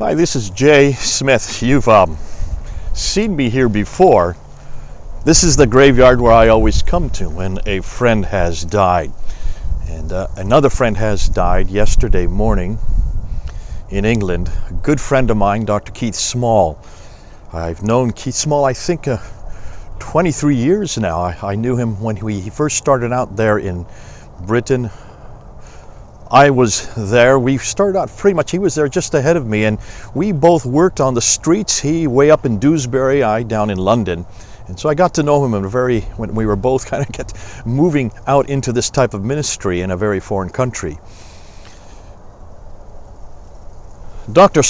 Hi, this is Jay Smith. You've seen me here before. This is the graveyard where I always come to when a friend has died. And another friend has died yesterday morning in England. A good friend of mine, Dr. Keith Small. I've known Keith Small, I think, 23 years now. I knew him when he first started out there in Britain. I was there. We started out pretty much, he was there just ahead of me, and we both worked on the streets. He way up in Dewsbury, I down in London. And so I got to know him when we were both kind of moving out into this type of ministry in a very foreign country. Dr.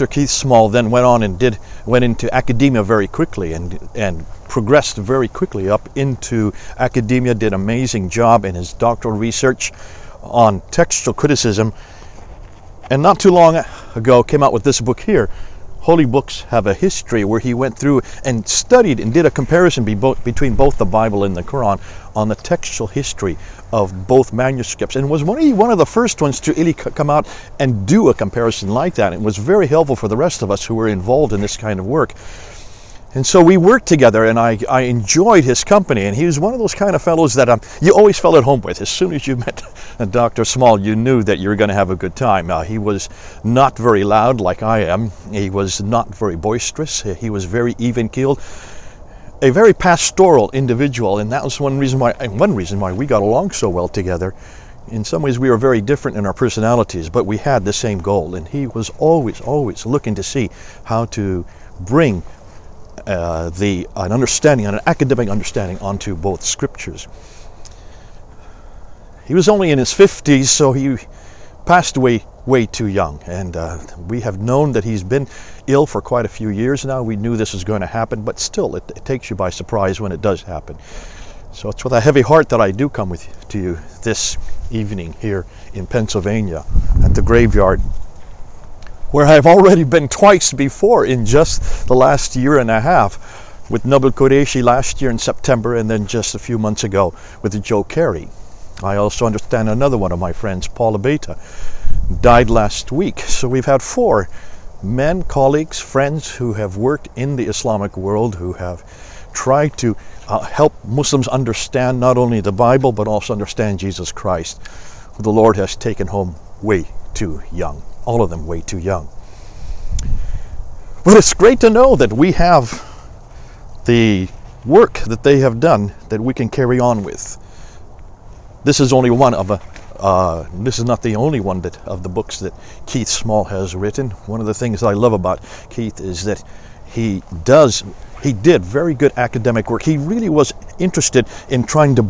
Keith Small then went into academia very quickly and progressed very quickly up into academia, did an amazing job in his doctoral research on textual criticism, and not too long ago came out with this book here, Holy Books Have a History, where he went through and studied and did a comparison between both the Bible and the Quran on the textual history of both manuscripts, and was one of the first ones to really come out and do a comparison like that. It was very helpful for the rest of us who were involved in this kind of work. And so we worked together, and I enjoyed his company, and he was one of those kind of fellows that you always felt at home with. As soon as you met Dr. Small, you knew that you were going to have a good time. He was not very loud like I am. He was not very boisterous. He was very even-keeled, a very pastoral individual, and that was one reason why we got along so well together. In some ways, we were very different in our personalities, but we had the same goal, and he was always looking to see how to bring an academic understanding onto both scriptures. He was only in his 50s, so he passed away way too young, and we have known that he's been ill for quite a few years now. We knew this was going to happen, but still, it takes you by surprise when it does happen. So it's with a heavy heart that I do come to you this evening here in Pennsylvania at the graveyard, where I've already been twice before in just the last year and a half, with Nabil Qureshi last year in September, and then just a few months ago with Joe Carey. I also understand another one of my friends, Paul Abeta, died last week. So we've had 4 men, colleagues, friends who have worked in the Islamic world, who have tried to help Muslims understand not only the Bible, but also understand Jesus Christ, who the Lord has taken home way too young. All of them way too young. But it's great to know that we have the work that they have done that we can carry on with. This is only one of this is not the only one of the books that Keith Small has written. One of the things that I love about Keith is that he did very good academic work. He really was interested in trying to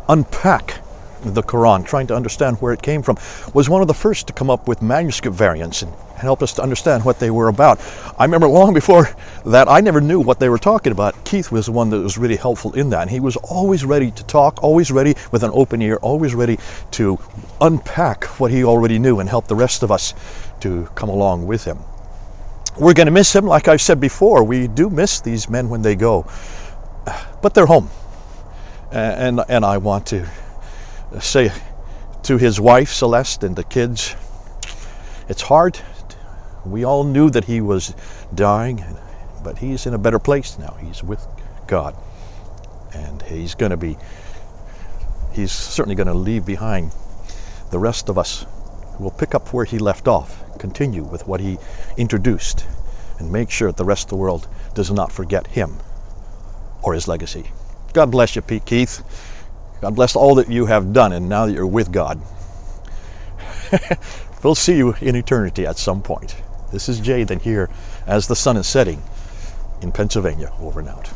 unpack the Quran, trying to understand where it came from. Was one of the first to come up with manuscript variants and help us to understand what they were about. I remember long before that, I never knew what they were talking about. Keith was the one that was really helpful in that, and he was always ready to talk, always ready with an open ear, always ready to unpack what he already knew and help the rest of us to come along with him. We're going to miss him. Like I've said before, we do miss these men when they go, but they're home. And I want to say to his wife Celeste and the kids, it's hard. We all knew that he was dying, but he's in a better place now. He's with God, and he's certainly going to leave behind the rest of us who will pick up where he left off, continue with what he introduced, and make sure that the rest of the world does not forget him or his legacy. God bless you, Keith. God bless all that you have done, and now that you're with God. We'll see you in eternity at some point. This is Jay, then, here as the sun is setting in Pennsylvania. Over and out.